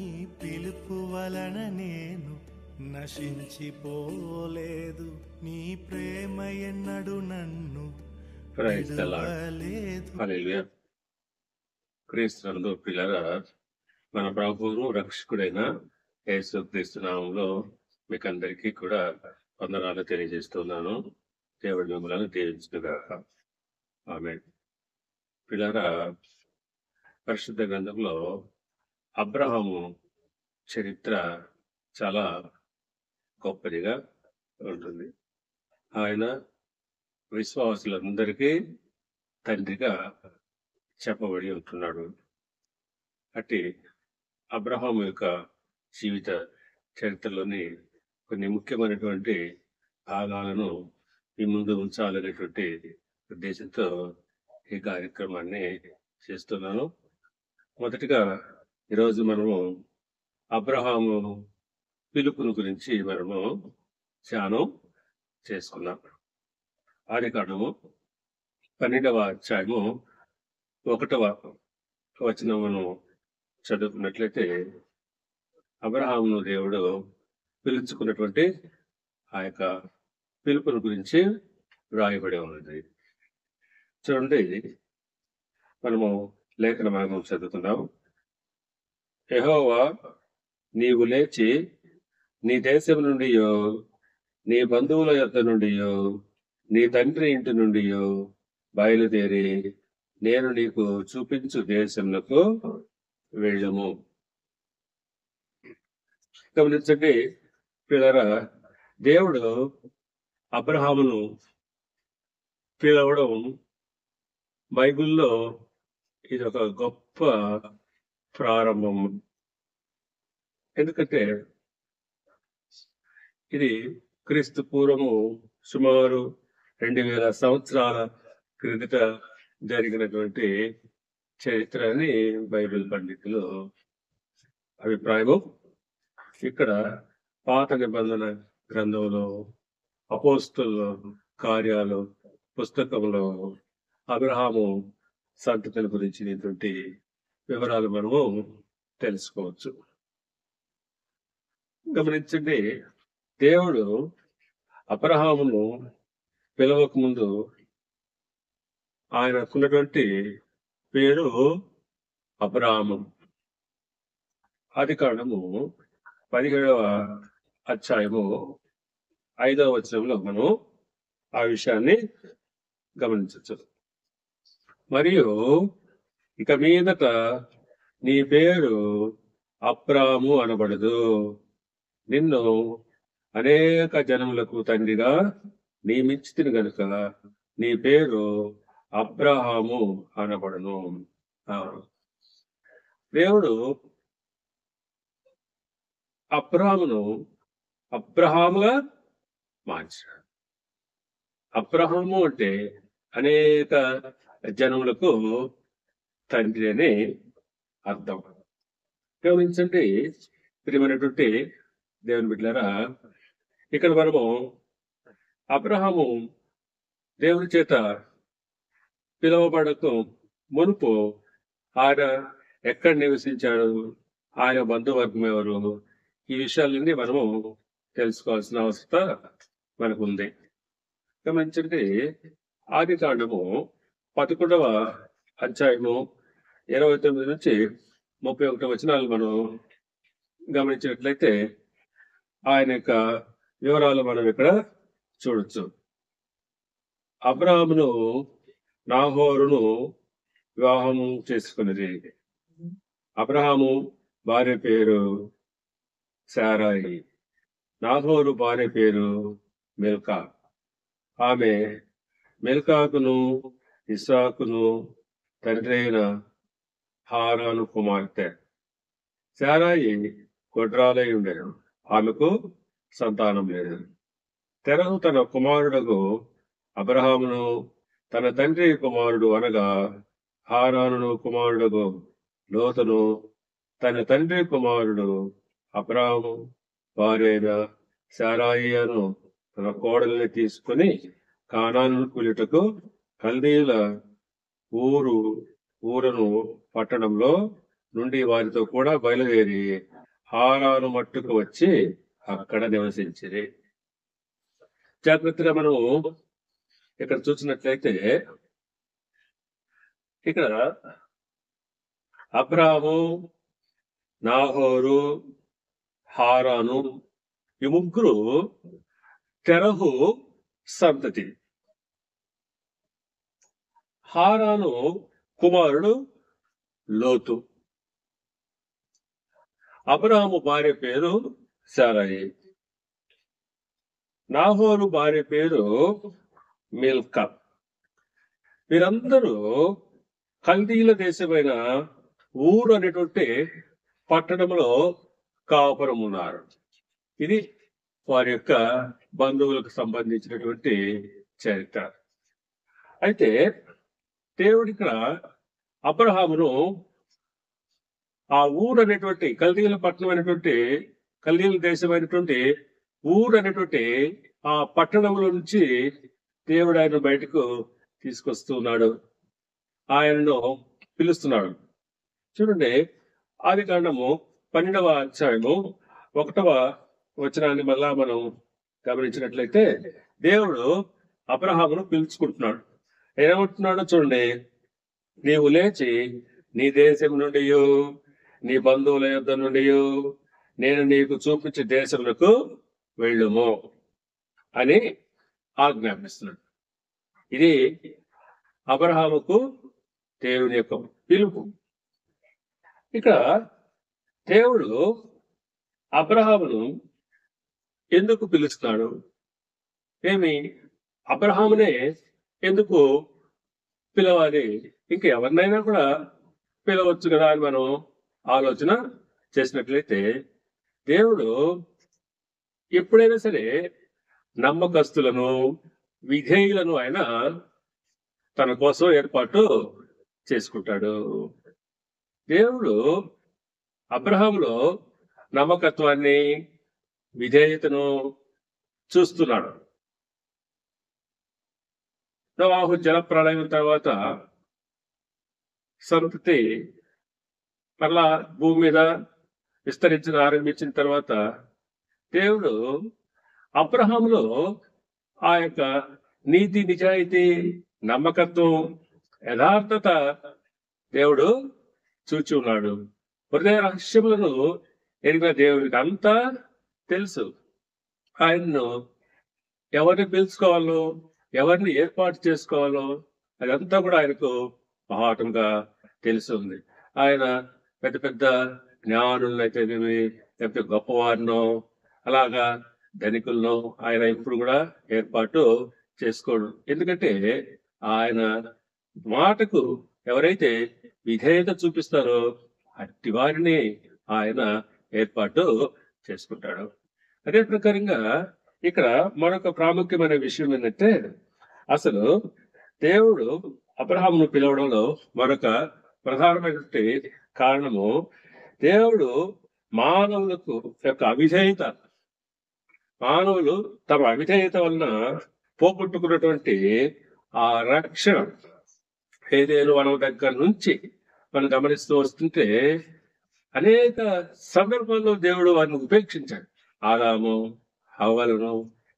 నీ పిలుపు వలన నేను నశించిపోలేదు, నీ ప్రేమ ఎన్నడు నన్ను ప్రైజ్ ద లార్డ్. విడువలేదు. హల్లెలూయా. క్రీస్తునందు ప్రియులారా, మన ప్రభువును రక్షకుడైన యేసుక్రీస్తు నామములో మీకు అందరికీ కూడా వందనాలు తెలియజేస్తున్నాను. దేవుడి మిమ్మల్ని దీవించునుగాక. ఆమేన్. ప్రియులారా, పరిశుద్ధ గ్రంథంలో అబ్రహాము చరిత్ర చాలా గొప్పదిగా ఉంటుంది. ఆయన విశ్వాసులందరికీ తండ్రిగా చెప్పబడి ఉంటున్నాడు. అట్టి అబ్రహాము యొక్క జీవిత చరిత్రలోని కొన్ని ముఖ్యమైనటువంటి భాగాలను మీ ముందు ఉంచాలనేటువంటి ఉద్దేశంతో ఈ కార్యక్రమాన్ని చేస్తున్నాను. మొదటిగా ఈరోజు మనము అబ్రహాము పిలుపును గురించి మనము ధ్యానం చేసుకున్నాం. ఆదికాండము 12వ అధ్యాయము 1వ వచనమును చదువుకున్నట్లయితే అబ్రహామును దేవుడు పిలుచుకున్నటువంటి ఆ యొక్క పిలుపును గురించి వ్రాయబడి ఉన్నది. చూడండి, మనము లేఖన భాగం చదువుతున్నాం. యెహోవా, నీవు లేచి నీ దేశం నుండి నీ బంధువుల యొద్ద నుండి నీ తండ్రి ఇంటి నుండి బయలుదేరి నేను నీకు చూపించు దేశంలో వెళ్ళము. గమనించండి పిల్లరా, దేవుడు అబ్రహామును పిలవడం బైబిల్లో ఇది ఒక గొప్ప ప్రారంభం. ఎందుకంటే ఇది క్రీస్తు పూర్వము సుమారు 2000 సంవత్సరాల క్రిందట జరిగినటువంటి చరిత్ర అని బైబిల్ పండితులు అభిప్రాయము. ఇక్కడ పాత నిబంధన గ్రంథంలో అపోస్తలుల కార్యాలు పుస్తకంలో అబ్రహాము సంతతుల గురించినటువంటి వివరాలు మనము తెలుసుకోవచ్చు. గమనించండి, దేవుడు అబ్రహామును పిలవక ముందు ఆయనకున్నటువంటి పేరు అబ్రాము. ఆదికాండము 17వ అధ్యాయము 5వ వచనంలో మనం ఆ విషయాన్ని గమనించవచ్చు. మరియు ఇక మీదట నీ పేరు అబ్రాము అనబడదు, నిన్ను అనేక జనములకు తండ్రిగా నియమించితిని గనుక నీ పేరు అబ్రహాము అనబడును. దేవుడు అబ్రామును అబ్రహాముగా మార్చాడు. అబ్రహాము అంటే అనేక జనములకు తండ్రి అని అర్థం. గమనించండి ప్రియమైనటువంటి దేవుని బిడ్డలారా, ఇక్కడ మనము అబ్రహాము దేవుని చేత పిలువబడకు మునుపు ఆయన ఎక్కడ నివసించాడు, ఆయన బంధువర్గం ఎవరు, ఈ విషయాలన్నీ మనము తెలుసుకోవాల్సిన అవసరం మనకు ఉంది. గమనించండి, ఆదికాండము 11వ అధ్యాయము 29 నుంచి 31 వచనాలు మనం గమనించినట్లయితే ఆయన యొక్క వివరాలు మనం ఇక్కడ చూడొచ్చు. అబ్రాహామును నాహోరును వివాహము చేసుకున్నది. అబ్రహాము భార్య పేరు శారాయి, నాహోరు భార్య పేరు మిల్కా. ఆమె మిల్కాకును ఇస్సాకును తండ్రి అయిన హారాను కుమార్తె. శారాయి గొడ్రాలై ఉండెను, ఆమెకు సంతానం లేదు. తెరహు తన కుమారుడకు అబ్రహామును తన తండ్రి కుమారుడు అనగా హారాను కుమారుడకు లోతును తన తండ్రి కుమారుడు అబ్రహాము భార్య అయిన శారాయిను తన కోడల్ని తీసుకుని కానాను కూలిటకు కల్దీయుల ఊరును పట్టణంలో నుండి వారితో కూడా బయలుదేరి హారాను మట్టుకు వచ్చి అక్కడ నివసించిరి. జాగ్రత్తగా మనము ఇక్కడ చూసినట్లయితే ఇక్కడ అబ్రాము, నాహోరు, హారాను ఈ ముగ్గురు తెరహు సంతతి. హారాను కుమారుడు లోతు. అబ్రాము భార్య పేరు శారయి. నాహోరు భార్య పేరు మిల్కా. వీరందరూ కల్దీల దేశమైన ఊరు అనేటువంటి పట్టణంలో కాపురం ఉన్నారు. ఇది వారి యొక్క బంధువులకు సంబంధించినటువంటి చరిత్ర. అయితే దేవుడు ఇక్కడ అబ్రహామును ఆ ఊరు అనేటువంటి కల్దీల పట్టణం అనేటువంటి కల్దీల దేశమైనటువంటి ఊరు అనేటువంటి ఆ పట్టణంలో నుంచి దేవుడు ఆయన బయటకు తీసుకొస్తున్నాడు, ఆయనను పిలుస్తున్నాడు. చూడండి, ఆది కాండము 12వ అధ్యాయము 1వ వచనాన్ని మళ్ళా మనం గమనించినట్లయితే దేవుడు అబ్రహామును పిలుచుకుంటున్నాడు. ఏమంటున్నాడో చూడండి, నీవు లేచి నీ దేశం నుండి నీ బంధువుల యొద్ద నుండి నేను నీకు చూపించే దేశములకు వెళ్ళుము అని ఆజ్ఞాపిస్తున్నాడు. ఇది అబ్రహాముకు దేవుని యొక్క పిలుపు. ఇక్కడ దేవుడు అబ్రహామును ఎందుకు పిలుస్తున్నాడు? ఏమి అబ్రహామునే ఎందుకు పిలవాలి? ఇంకా ఎవరినైనా కూడా పిలవచ్చు కదా అని మనం ఆలోచన చేసినట్లయితే, దేవుడు ఎప్పుడైనా సరే నమ్మకస్తులను, విధేయులను ఆయన తన కోసం ఏర్పాటు చేసుకుంటాడు. దేవుడు అబ్రహాములో నమ్మకత్వాన్ని, విధేయతను చూస్తున్నాడు. నోవాహు జలప్రళయం తర్వాత సంతతి మరలా భూమి మీద ఆరంభించిన తర్వాత దేవుడు అబ్రహాములో ఆ యొక్క నీతి, నిజాయితీ, నమ్మకత్వం, యథార్థత దేవుడు చూచి ఉన్నాడు. హృదయ రహస్యములను ఎరిగిన దేవుడికి అంతా తెలుసు. ఆయన్ను ఎవరిని పిలుచుకోవాలో, ఎవరిని ఏర్పాటు చేసుకోవాలో అదంతా కూడా ఆయనకు మహాటంగా తెలిసి ఉంది. ఆయన పెద్ద పెద్ద జ్ఞానులను అయితే లేకపోతే గొప్పవారినో అలాగా ధనికులను ఆయన ఇప్పుడు కూడా ఏర్పాటు చేసుకోడు. ఎందుకంటే ఆయన మాటకు ఎవరైతే విధేయత చూపిస్తారో అట్టి వారిని ఆయన ఏర్పాటు చేసుకుంటాడు. అదే ప్రకారంగా ఇక్కడ మరొక ప్రాముఖ్యమైన విషయం ఏంటంటే, అసలు దేవుడు అబ్రహామును పిలవడంలో మరొక ప్రధానమైనటువంటి కారణము, దేవుడు మానవులకు యొక్క అవిధేయత, మానవులు తమ అవిధేయత వలన పోగొట్టుకున్నటువంటి ఆ రక్షణ ఏదేను వనం దగ్గర నుంచి మనం గమనిస్తూ వస్తుంటే అనేక సందర్భాల్లో దేవుడు వారిని ఉపేక్షించాడు. ఆదాము హవ్వలను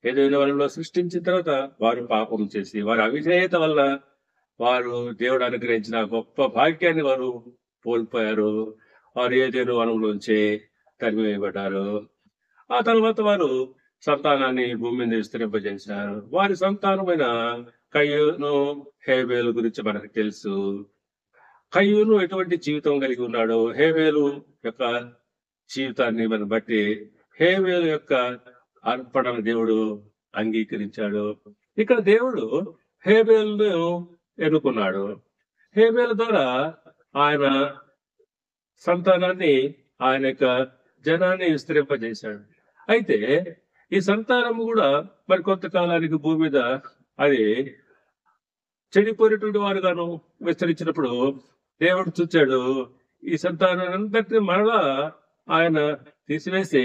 ఏదైనా వనంలో సృష్టించిన తర్వాత వారు పాపం చేసి వారి అవిధేయత వల్ల వారు దేవుడు అనుగ్రహించిన గొప్ప భాగ్యాన్ని వారు కోల్పోయారు. వారు ఏదైనా వనంలోంచి తరిమివేయబడ్డారు. ఆ తర్వాత వారు సంతానాన్ని భూమి మీద విస్తరింపజేశారు. వారి సంతానమైన కయ్యూను, హేబేలు గురించి మనకు తెలుసు. కయ్యూను ఎటువంటి జీవితం కలిగి ఉన్నాడో, హేబేలు యొక్క జీవితాన్ని మనం బట్టి హేబేలు యొక్క అర్పణను దేవుడు అంగీకరించాడు. ఇక్కడ దేవుడు హేబేలును ఎన్నుకున్నాడు. హేబేలు ద్వారా ఆయన సంతానాన్ని, ఆయన యొక్క జనాన్ని విస్తరింపజేశాడు. అయితే ఈ సంతానము కూడా మరి కొంతకాలానికి భూమి మీద అది చెడిపోయినటువంటి వారుగాను విస్తరించినప్పుడు దేవుడు చూచాడు, ఈ సంతానాన్నంతటిని మరలా ఆయన తీసివేసి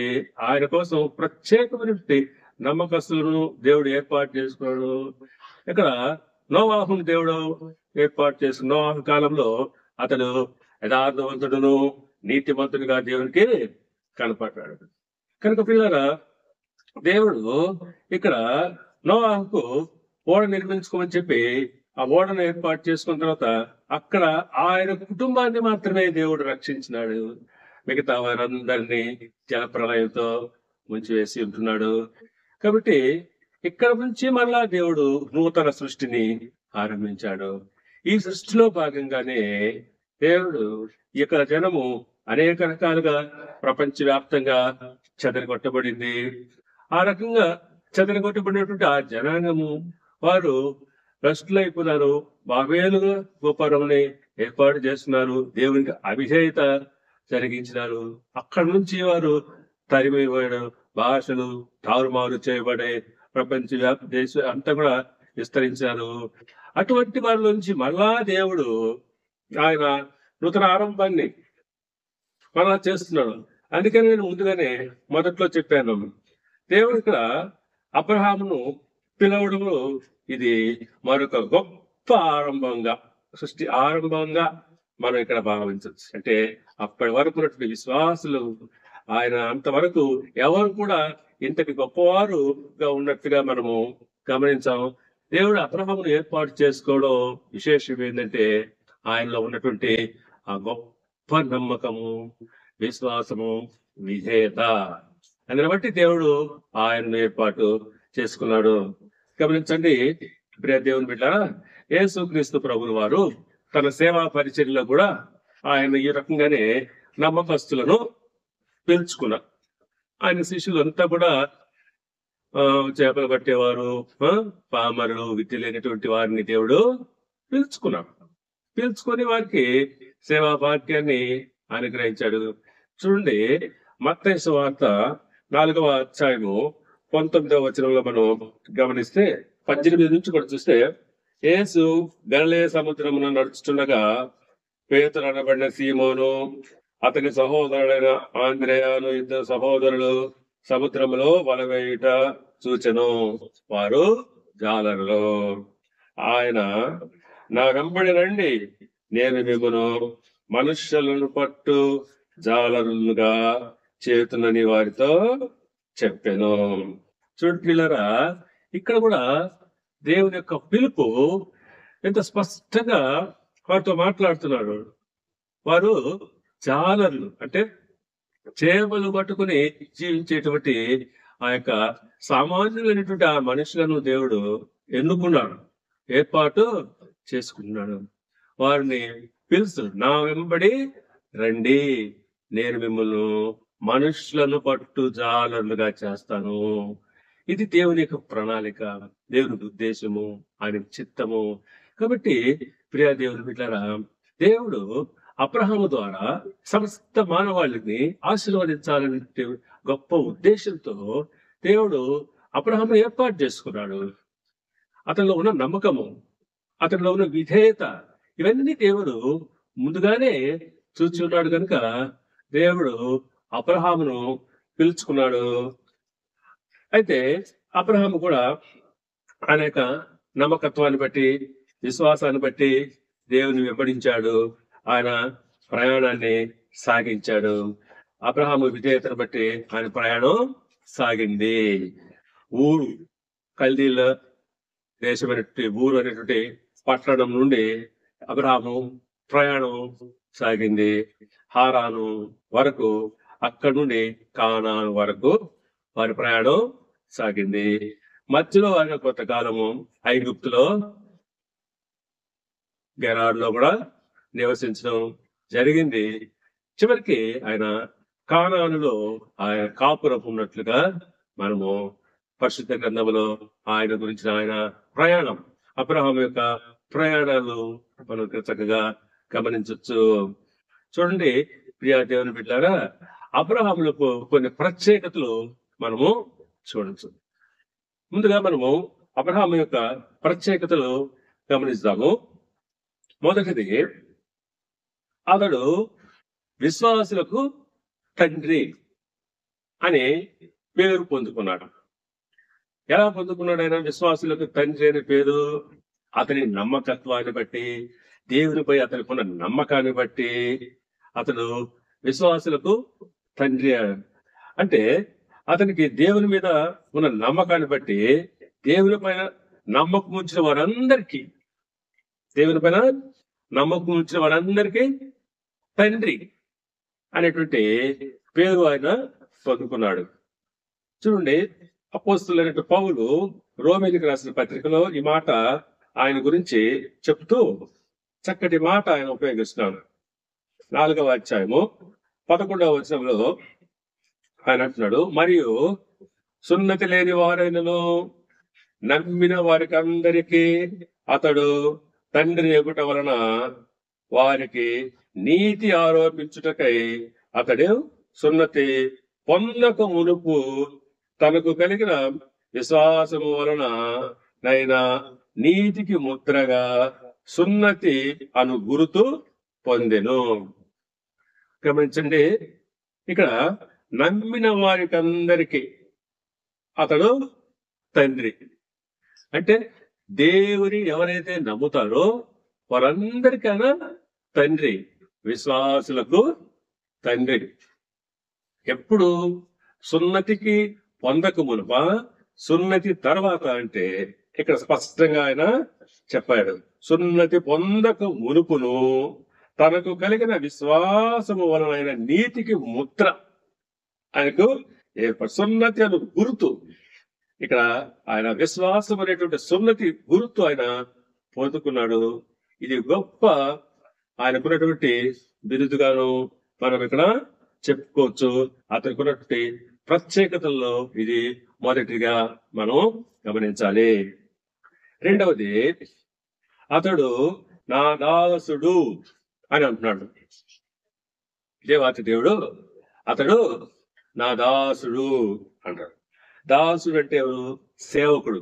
ఆయన కోసం ప్రత్యేకమైనటువంటి నమ్మకస్తులను దేవుడు ఏర్పాటు చేసుకున్నాడు. ఇక్కడ నోవాహును దేవుడు ఏర్పాటు చేసుకున్న నోవాహు కాలంలో అతడు యథార్థవంతుడును, నీతిమంతుడిగా దేవునికి కనపడ్డాడు. కనుక పిల్లరా, దేవుడు ఇక్కడ నోవాహుకు ఓడ నిర్మించుకోమని చెప్పి ఆ ఓడను ఏర్పాటు చేసుకున్న తర్వాత అక్కడ ఆయన కుటుంబాన్ని మాత్రమే దేవుడు రక్షించినాడు. మిగతా వారందరినీ జలప్రలయంతో ముంచివేసి ఉంటున్నాడు. కాబట్టి ఇక్కడ నుంచి మళ్ళా దేవుడు నూతన సృష్టిని ఆరంభించాడు. ఈ సృష్టిలో భాగంగానే దేవుడు ఇక్కడ జనము అనేక రకాలుగా ప్రపంచవ్యాప్తంగా చెదరగొట్టబడింది. ఆ రకంగా చెదరగొట్టబడినటువంటి ఆ జనాంగము వారు భ్రష్టులైపోయినారు. బాబేలు గోపురంని ఏర్పాటు చేస్తున్నారు. దేవునికి అవిధేయత జరిగించినారు. అక్కడి నుంచి వారు తరిమిపోయాడు. భాషలు తారుమారు చేయబడే ప్రపంచ దేశం అంతా కూడా విస్తరించారు. అటువంటి వారి నుంచి మళ్ళా దేవుడు ఆయన నూతన ఆరంభాన్ని మళ్ళా చేస్తున్నాడు. అందుకని నేను ముందుగానే మొదట్లో చెప్పాను, దేవుడు ఇక్కడ అబ్రహామును పిలవడము ఇది మరొక గొప్ప ఆరంభంగా, సృష్టి ఆరంభంగా మనం ఇక్కడ భావించవచ్చు. అంటే అప్పటి వరకు ఉన్నటువంటి విశ్వాసులు ఆయన అంతవరకు ఎవరు కూడా ఇంతటి గొప్పవారుగా ఉన్నట్టుగా మనము గమనించాం. దేవుడు అబ్రహామును ఏర్పాటు చేసుకోవడం విశేషం ఏంటంటే ఆయనలో ఉన్నటువంటి ఆ గొప్ప నమ్మకము, విశ్వాసము, విధేయత. అందుని బట్టి దేవుడు ఆయనను ఏర్పాటు చేసుకున్నాడు. గమనించండి ప్రియ దేవుని బిడ్డలారా, యేసుక్రీస్తు ప్రభువు వారు తన సేవా పరిచర్యలో కూడా ఆయన ఈ రకంగానే నమ్మకస్తులను పిలుచుకున్నారు. ఆయన శిష్యులంతా కూడా చేపలు పట్టేవారు, పామరులు, విద్య లేనటువంటి వారిని దేవుడు పిలుచుకున్నాడు. పిలుచుకొని వారికి సేవా భాగ్యాన్ని అనుగ్రహించాడు. చూడండి, మత్తయి సువార్త 4వ అధ్యాయము 19వ వచనంలో మనం గమనిస్తే 18 నుంచి కూడా చూస్తే, యేసు గలిలయ సముద్రమున నడుచుతుండగా పేతురు అనబడిన సీమోను, అతని సహోదరుడైన ఆంద్రేయాను, ఇద్దరు సహోదరులు సముద్రములో వల వేయుట చూచెను. వారు జాలరులు. ఆయన, నా వెంబడి రండి, నేను మిమ్మును మనుష్యులను పట్టు జాలరులుగా చేతునని వారితో చెప్పాను. చూడండిలరా, ఇక్కడ కూడా దేవుని యొక్క పిలుపు ఎంత స్పష్టంగా వారితో మాట్లాడుతున్నాడు. వారు జాలర్లు, అంటే చేపలు పట్టుకుని జీవించేటువంటి ఆ యొక్క సామాన్యులైనటువంటి ఆ మనుషులను దేవుడు ఎన్నుకున్నాడు, ఏర్పాటు చేసుకున్నాడు. వారిని పిలుస్తు, నా వెంబడి రండి, నేను మిమ్మల్ని మనుషులను పట్టు జాలర్లుగా చేస్తాను. ఇది దేవుని యొక్క ప్రణాళిక, దేవుని ఉద్దేశము, ఆయన చిత్తము. కాబట్టి ప్రియ దేవుని బిడ్డలారా, దేవుడు అబ్రహాము ద్వారా సమస్త మానవాళిని ఆశీర్వదించాలనే గొప్ప ఉద్దేశంతో దేవుడు అబ్రహామును ఏర్పాటు చేసుకున్నాడు. అతనిలో ఉన్న నమ్మకము, అతనిలో ఉన్న విధేయత, ఇవన్నీ దేవుడు ముందుగానే చూచి ఉన్నాడు. కనుక దేవుడు అబ్రహామును పిలుచుకున్నాడు. అయితే అబ్రహాము కూడా అనేక నమ్మకత్వాన్ని బట్టి, విశ్వాసాన్ని బట్టి దేవుని వెంబడించాడు. ఆయన ప్రయాణాన్ని సాగించాడు. అబ్రహాము విధేయతను బట్టి ఆయన ప్రయాణం సాగింది. ఊరు, కల్దీల దేశమైనటువంటి ఊరు అనేటువంటి పట్టణం నుండి అబ్రహాము ప్రయాణం సాగింది. హారాను వరకు, అక్కడి నుండి కానాను వరకు వారి ప్రయాణం సాగింది. మధ్యలో ఆయన కొంతకాలము ఐగుప్తులో గెరారులో కూడా నివసించడం జరిగింది. చివరికి ఆయన కానానులో ఆయన కాపురం ఉన్నట్లుగా మనము పరిశుద్ధ గ్రంథంలో ఆయన గురించిన ఆయన ప్రయాణం, అబ్రహాం యొక్క ప్రయాణాలు మనం చక్కగా గమనించవచ్చు. చూడండి ప్రియా దేవుని బిడ్డలారా, అబ్రహాములకు కొన్ని ప్రత్యేకతలు మనము చూడవచ్చు. ముందుగా మనము అబ్రహాము యొక్క ప్రత్యేకతలు గమనిస్తాము. మొదటిది, అతడు విశ్వాసులకు తండ్రి అని పేరు పొందుకున్నాడు. ఎలా పొందుకున్నాడు ఆయన విశ్వాసులకు తండ్రి అనే పేరు? అతని నమ్మకత్వాన్ని బట్టి, దేవునిపై అతనికి ఉన్న నమ్మకాన్ని బట్టి అతడు విశ్వాసులకు తండ్రి అంటే అతనికి దేవుని మీద ఉన్న నమ్మకాన్ని బట్టి దేవుని పైన నమ్మకం ఉంచిన వారందరికీ దేవుని పైన నమ్మకం ఉంచిన వారందరికీ తండ్రి అనేటువంటి పేరు ఆయన పొందుకున్నాడు. చూడండి, అపోస్తులైన పౌలు రోమీయులకు రాసిన పత్రికలో ఈ మాట ఆయన గురించి చెప్తూ చక్కటి మాట ఆయన ఉపయోగిస్తున్నాడు. 4వ అధ్యాయము 11వ వచనంలో ఆయన అంటున్నాడు, మరియు సున్నతి లేని వారైనను నమ్మిన వారికి అందరికీ అతడు తండ్రి ఎగుట వలన వారికి నీతి ఆరోపించుటకై అతడు సున్నతి పొందక మునుపు తనకు కలిగిన విశ్వాసము వలన నైనా నీతికి ముద్రగా సున్నతి అను గురుతు పొందెను. గమనించండి, ఇక్కడ నమ్మిన వారికి అందరికీ అతడు తండ్రి అంటే దేవుని ఎవరైతే నమ్ముతారో వారందరికైనా తండ్రి, విశ్వాసులకు తండ్రి. ఎప్పుడు? సున్నతికి పొందక మునుప, సున్నతి తర్వాత అంటే ఇక్కడ స్పష్టంగా ఆయన చెప్పాడు. సున్నతి పొందక మునుపును తనకు కలిగిన విశ్వాసము వలన నీతికి ముద్ర ఆయనకు సున్నతి అను గుర్తు. ఇక్కడ ఆయన విశ్వాసం అనేటువంటి సున్నతి గుర్తు ఆయన పొందుకున్నాడు. ఇది గొప్ప ఆయనకున్నటువంటి బిరుదుగాను మనం ఇక్కడ చెప్పుకోవచ్చు. అతనికి ఉన్నటువంటి ప్రత్యేకతల్లో ఇది మొదటిగా మనం గమనించాలి. రెండవది, అతడు నా దాసుడు అని అంటున్నాడు. దేవాతి దేవుడు అతడు నా దాసుడు అంటాడు. దాసుడు అంటే ఎవరు? సేవకుడు.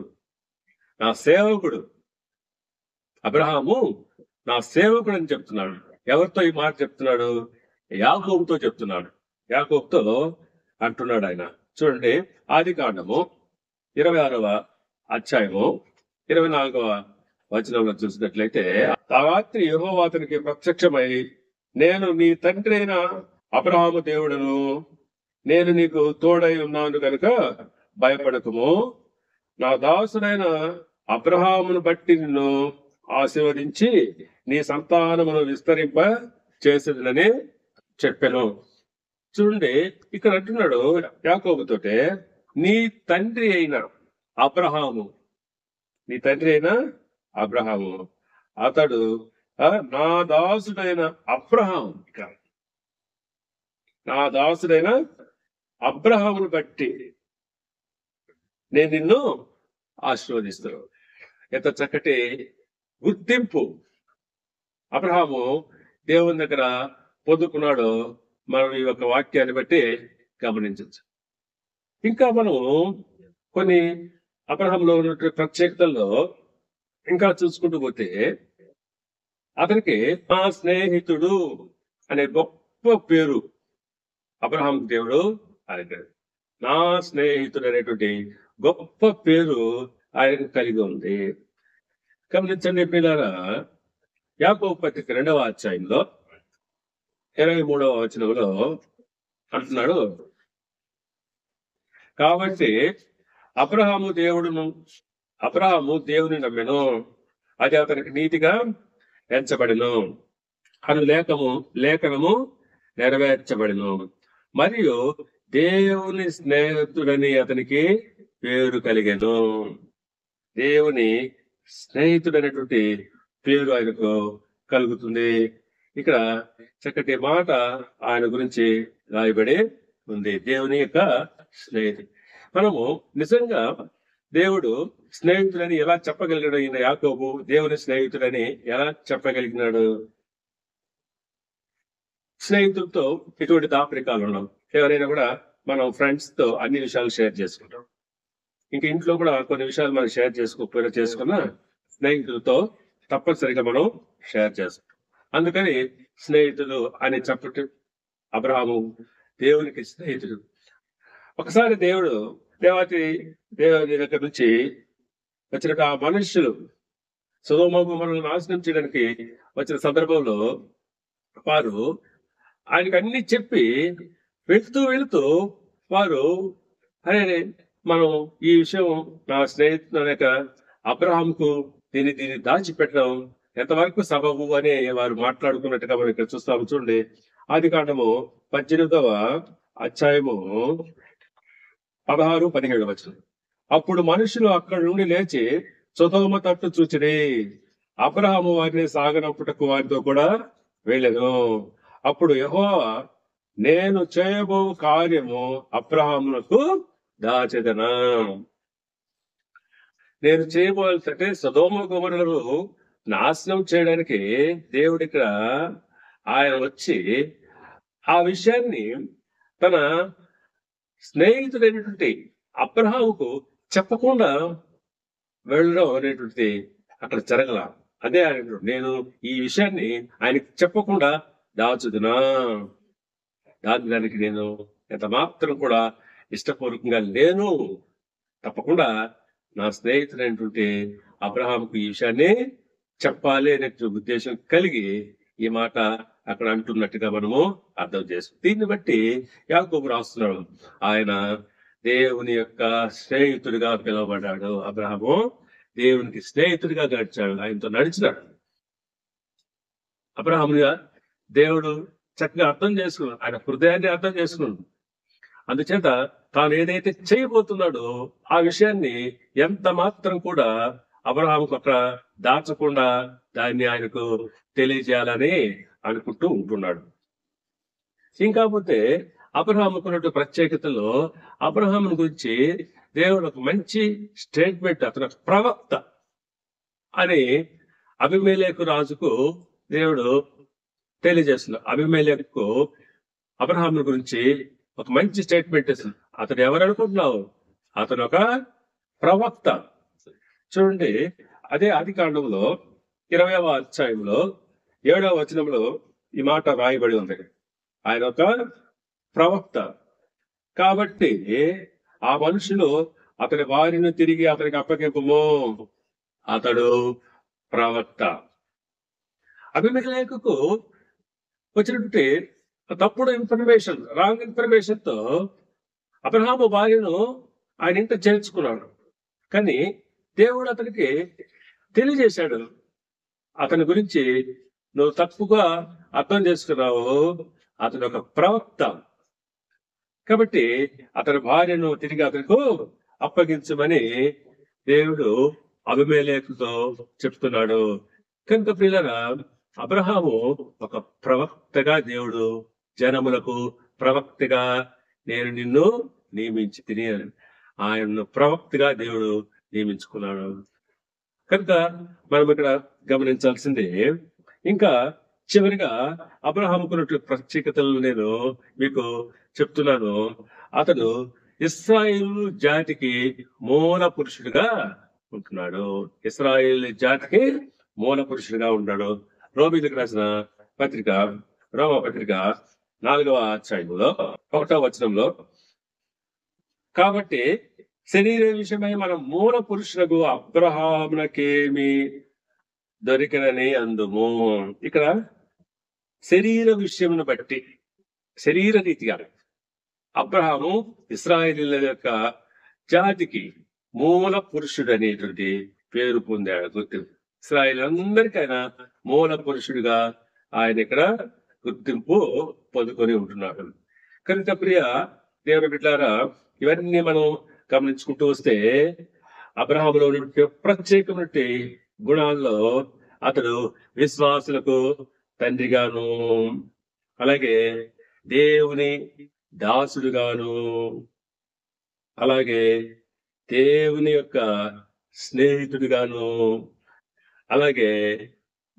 నా సేవకుడు అబ్రహాము నా సేవకుడు అని చెప్తున్నాడు. ఎవరితో ఈ మాట చెప్తున్నాడు? యాకోబుతో చెప్తున్నాడు. యాకోబుతో అంటున్నాడు ఆయన. చూడండి, ఆదికాండము 26వ అధ్యాయము 24వ వచనంలో చూసినట్లయితే, ఆ రాత్రి యెహోవా అతనికి ప్రత్యక్షమై, నేను నీ తండ్రి అయిన అబ్రహాము దేవుడను, నేను నీకు తోడై ఉన్నాను కనుక భయపడకుము, నా దాసుడైన అబ్రహామును బట్టి నిన్ను ఆశీర్వదించి నీ సంతానమును విస్తరింప చేసేదని చెప్పాను. చూడండి, ఇక్కడ అంటున్నాడు యాకోబుతోటే, నీ తండ్రి అయిన అబ్రహాము, నీ తండ్రి అయిన అబ్రహాము అతడు నా దాసుడైన అబ్రహాము, నా దాసుడైన అబ్రహామును బట్టి నేను నిన్ను ఆశీర్వదిస్తాను. ఎంత చక్కటి గుర్తింపు అబ్రహాము దేవుని దగ్గర పొందుకున్నాడో మనం ఈ యొక్క వాక్యాన్ని బట్టి గమనించవచ్చు. ఇంకా మనం కొన్ని అబ్రహాంలో ఉన్నటువంటి ప్రత్యేకతల్లో ఇంకా చూసుకుంటూ పోతే, అతనికి నా స్నేహితుడు అనే గొప్ప పేరు అబ్రహాం దేవుడు ఆయనకి, నా స్నేహితుడు అనేటువంటి గొప్ప పేరు ఆయనకు కలిగి ఉంది. గమనించండి పిల్లరా, యాకోబు పత్రిక 2వ అధ్యాయంలో 23వ వచనంలో అంటున్నాడు, కాబట్టి అబ్రహాము దేవుని నమ్మెను, అది అతనికి నీతిగా ఎంచబడెను అను లేఖనము నెరవేర్చబడెను, మరియు దేవుని స్నేహితుడని అతనికి పేరు కలిగెను. దేవుని స్నేహితుడైనటువంటి పేరు ఆయనకు కలుగుతుంది. ఇక్కడ చక్కటి మాట ఆయన గురించి రాయబడి ఉంది, దేవుని యొక్క స్నేహితుడు. మనము నిజంగా దేవుడు స్నేహితుడని ఎలా చెప్పగలిగాడు? ఈయన యాకోబు దేవుని స్నేహితుడని ఎలా చెప్పగలిగినాడు? స్నేహితులతో ఇటువంటి దాపరికాలు ఉన్నాం. ఎవరైనా కూడా మనం ఫ్రెండ్స్ తో అన్ని విషయాలు షేర్ చేసుకుంటాం. ఇంకా ఇంట్లో కూడా కొన్ని విషయాలు మనం షేర్ చేసుకున్న స్నేహితులతో తప్పనిసరిగా మనం షేర్ చేస్తాం. అందుకని స్నేహితులు అని చెప్పటం, అబ్రహాము దేవునికి స్నేహితుడు. ఒకసారి దేవుని దగ్గర నుంచి వచ్చిన ఆ మనుష్యులు సొదొమ గొమొర్రాను నాశనం చేయడానికి వచ్చిన సందర్భంలో వారు ఆయనకి అన్ని చెప్పి వెళ్తూ వెళుతూ వారు అరే మనం ఈ విషయం నా స్నేహితుడు అనేక అబ్రహాంకు దీన్ని దాచిపెట్టడం ఎంతవరకు సబబు అని వారు మాట్లాడుకున్నట్టుగా మనం ఇక్కడ చూస్తాము. చూడండి, ఆదికాండము 18వ అధ్యాయము 16-17 వచనం. అప్పుడు మనుషులు అక్కడి నుండి లేచి సొదొమ తట్టు చూచిరి. అబ్రహాము వారిని సాగనంపుటకు వారితో కూడా వెళ్ళెను. అప్పుడు యెహోవా, నేను చేయబో కార్యము అబ్రహామునకు దాచెదనా. నేను చేయబోయాలంటే సొదొమ గొమొర్రాలను నాశనం చేయడానికి దేవుడు ఇక్కడ ఆయన వచ్చి ఆ విషయాన్ని తన స్నేహితుడైనటువంటి అబ్రహాముకు చెప్పకుండా వెళ్ళడం అనేటువంటిది అక్కడ జరగల. అదే ఆయన, నేను ఈ విషయాన్ని ఆయనకి చెప్పకుండా దాచుదునా, దానికి నేను ఎంత మాత్రం కూడా ఇష్టపూర్వకంగా లేను. తప్పకుండా నా స్నేహితుడైనటువంటి అబ్రహాముకు ఈ విషయాన్ని చెప్పాలి అనే ఉద్దేశం కలిగి ఈ మాట అక్కడ అంటున్నట్టుగా మనము అర్థం చేస్తాం. దీన్ని బట్టి యాకోబు రాస్తున్నాడు, ఆయన దేవుని యొక్క స్నేహితుడిగా పిలువబడ్డాడు. అబ్రహాము దేవునికి స్నేహితుడిగా గడిచాడు, ఆయనతో నడిచినాడు. అబ్రహాముగా దేవుడు చక్కగా అర్థం చేసుకున్నాడు, ఆయన హృదయాన్ని అర్థం చేసుకున్నాడు. అందుచేత తాను ఏదైతే చేయబోతున్నాడో ఆ విషయాన్ని ఎంత మాత్రం కూడా అబ్రహాముకు అక్కడ దాచకుండా దాన్ని ఆయనకు తెలియజేయాలని అనుకుంటూ ఉంటున్నాడు. ఇంకాపోతే అబ్రహాముకున్నట్టు ప్రత్యేకతలో అబ్రహాముని గురించి దేవుడు ఒక మంచి స్టేట్మెంట్, అతను ప్రవక్త అని అబీమెలెకు రాజుకు దేవుడు తెలియజేస్తున్నాడు. అబీమెలెకు అబ్రహాముని గురించి ఒక మంచి స్టేట్మెంట్ ఇస్తుంది. అతడు ఎవరు అనుకుంటున్నావు? అతను ఒక ప్రవక్త. చూడండి, అదే ఆదికాండంలో 20వ అధ్యాయంలో 7వ వచనంలో ఈ మాట రాయబడి ఉంది. ఆయన ఒక ప్రవక్త కాబట్టి ఆ మనుషులు అతని వారిని తిరిగి అతనికి అప్పగింపము, అతడు ప్రవక్త. అబీమెలెకుకు వచ్చినటువంటి తప్పుడు ఇన్ఫర్మేషన్, రాంగ్ ఇన్ఫర్మేషన్ తో అబ్రహాము భార్యను ఆయన ఇంట చేర్చుకున్నాడు. కానీ దేవుడు అతనికి తెలియజేశాడు, అతని గురించి నువ్వు తప్పుగా అర్థం చేసుకున్నావు, అతను ఒక ప్రవక్త. కాబట్టి అతని భార్యను తిరిగి అతనికి అప్పగించమని దేవుడు అబీమెలెకుతో చెప్తున్నాడు. కనుక ప్రియులారా, అబ్రహాము ఒక ప్రవక్తగా దేవుడు జనములకు ప్రవక్తగా నేను నిన్ను నియమించి తిని ఆయనను ప్రవక్తగా దేవుడు నియమించుకున్నాడు. కనుక మనం ఇక్కడ గమనించాల్సింది. ఇంకా చివరిగా అబ్రహాముకున్నట్లు ప్రత్యేకతలు నేను మీకు చెప్తున్నాను. అతను ఇశ్రాయేలు జాతికి మూల పురుషుడిగా ఉంటున్నాడు. ఇశ్రాయేలు జాతికి మూల పురుషుడిగా ఉన్నాడు. రోమీయులకు రాసిన పత్రిక, రోమ పత్రిక 4వ అధ్యాయంలో 1వ వచనంలో, కాబట్టి శరీర విషయమై మనం మూల పురుషులకు అబ్రహామునకేమి దొరికినని అందుము. ఇక్కడ శరీర విషయమును బట్టి, శరీర రీతిగా అబ్రహాము ఇశ్రాయేలీయుల యొక్క జాతికి మూల పురుషుడు అనేటువంటి పేరు పొందాడు, గుర్తింపు. ఇశ్రాయేలీయులందరికైనా మూల పురుషుడిగా ఆయన ఇక్కడ గుర్తింపు పొందుకొని ఉంటున్నాడు. కనుక ప్రియ దేవుని బిడ్డలారా, ఇవన్నీ మనం గమనించుకుంటూ వస్తే అబ్రహాములో ప్రత్యేకమైన గుణాల్లో అతడు విశ్వాసులకు తండ్రిగాను, అలాగే దేవుని దాసుడుగాను, అలాగే దేవుని యొక్క స్నేహితుడిగాను, అలాగే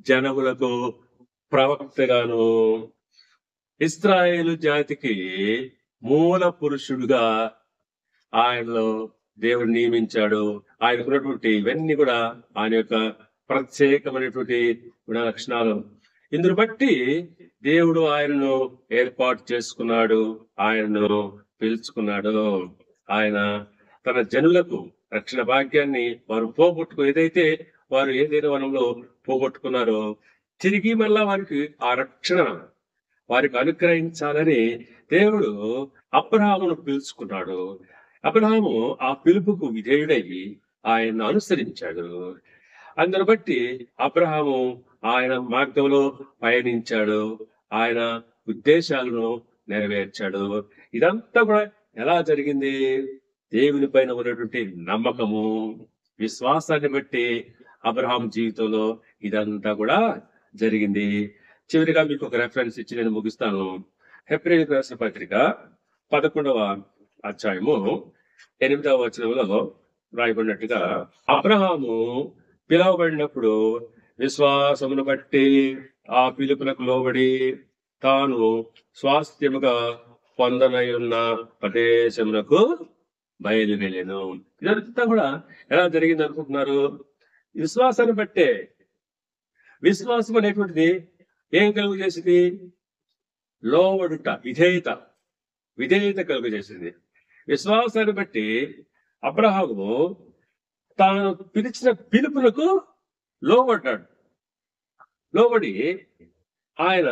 జనములకు ప్రవక్తగాను, ఇశ్రాయేలు జాతికి మూల పురుషుడుగా ఆయనలో దేవుడు నియమించాడు. ఆయనకున్నటువంటి ఇవన్నీ కూడా ఆయన యొక్క ప్రత్యేకమైనటువంటి గుణ లక్షణాలు. ఇందును బట్టి దేవుడు ఆయనను ఏర్పాటు చేసుకున్నాడు, ఆయనను పిలుచుకున్నాడు. ఆయన తన జనులకు రక్షణ భాగ్యాన్ని వారు ఏదైతే వారు ఏదైనా వనంలో పోగొట్టుకున్నారో తిరిగి మళ్ళా వారికి ఆ రక్షణ వారికి అనుగ్రహించాలని దేవుడు అబ్రహామును పిలుచుకున్నాడు. అబ్రహాము ఆ పిలుపుకు విధేయుడై ఆయన్ను అనుసరించాడు. అందును బట్టి అబ్రహాము ఆయన మార్గంలో పయనించాడు. ఆయన ఉద్దేశాలను నెరవేర్చాడు. ఇదంతా కూడా ఎలా జరిగింది? దేవుని పైన ఉన్నటువంటి నమ్మకము, విశ్వాసాన్ని బట్టి అబ్రహాం జీవితంలో ఇదంతా కూడా జరిగింది. చివరిగా మీకు ఒక రెఫరెన్స్ ఇచ్చి నేను ముగిస్తాను. హెబ్రీయులకు రాసిన పత్రిక 11వ అధ్యాయము 8వ వచనంలో రాయబడినట్టుగా, అబ్రహాము పిలువబడినప్పుడు విశ్వాసమును బట్టి ఆ పిలుపునకు లోబడి తాను స్వాస్థ్యముగా పొందనయున్న ప్రదేశమునకు బయలువెళ్ళెను. ఇదంతా కూడా ఎలా జరిగింది అనుకుంటున్నారు? విశ్వాసాన్ని బట్టే. విశ్వాసం అనేటువంటిది ఏం కలుగు చేసింది? లోబడుట, విధేయత కలుగు చేసింది. విశ్వాసాన్ని బట్టి అబ్రహాము తాను పిలిచిన పిలుపునకు లోబడ్డాడు. లోబడి ఆయన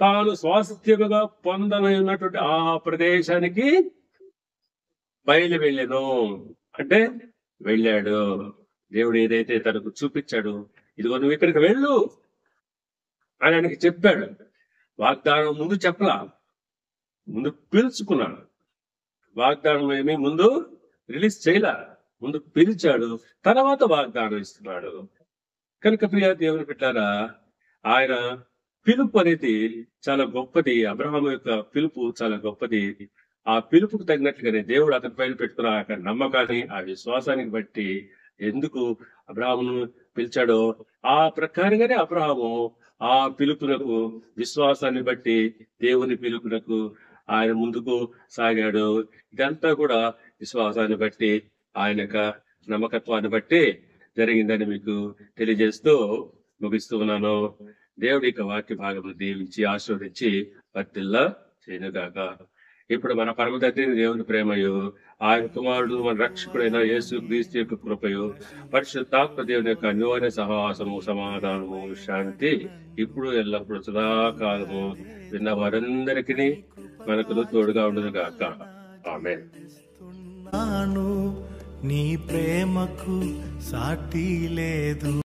తాను స్వాస్థ్యముగా పొందనన్నటువంటి ఆ ప్రదేశానికి బయలు వెళ్ళాను. అంటే వెళ్ళాడు. దేవుడు ఏదైతే తనకు చూపించాడు, ఇదిగో నువ్వు ఇక్కడికి వెళ్ళు అని ఆయనకి చెప్పాడు. వాగ్దానం ముందు చెప్పలా, ముందు పిలుచుకున్నాడు. వాగ్దానం ఏమి ముందు రిలీజ్ చేయలా, ముందు పిలిచాడు, తర్వాత వాగ్దానం ఇస్తున్నాడు. కనుక ప్రియ దేవుని పెట్టారా, ఆయన పిలుపు అనేది చాలా గొప్పది. అబ్రహాము యొక్క పిలుపు చాలా గొప్పది. ఆ పిలుపుకు తగినట్లుగానే దేవుడు అతని పైన పెట్టుకున్న ఆ నమ్మకాన్ని, ఆ విశ్వాసానికి బట్టి ఎందుకు అబ్రహామును పిలిచాడో ఆ ప్రకారంగానే అబ్రహాము ఆ పిలుపునకు, విశ్వాసాన్ని బట్టి దేవుని పిలుపునకు ఆయన ముందుకు సాగాడు. ఇదంతా కూడా విశ్వాసాన్ని బట్టి, ఆయన యొక్క నమ్మకత్వాన్ని బట్టి జరిగిందని మీకు తెలియజేస్తూ ముగిస్తూ ఉన్నాను. దేవుడి యొక్క వాక్య భాగం దీవించి ఆశీర్వదించి వర్ధిల్ల చేయనుగాక. ఇప్పుడు మన పరమ తండ్రి దేవుని ప్రేమయు, ఆయన కుమారుడు మన రక్షకుడైన యేసు క్రీస్తు యొక్క కృపయు, పరిశుద్ధాత్మ దేవుని యొక్క అన్యోన్య సహవాసము, సమాధానము, శాంతి ఇప్పుడు ఎల్లప్పుడు సదాకాలము విన్న వారందరికీ మనకు తోడుగా ఉండును గాక. ఆమేన్. నీ ప్రేమకు సాటి లేదు.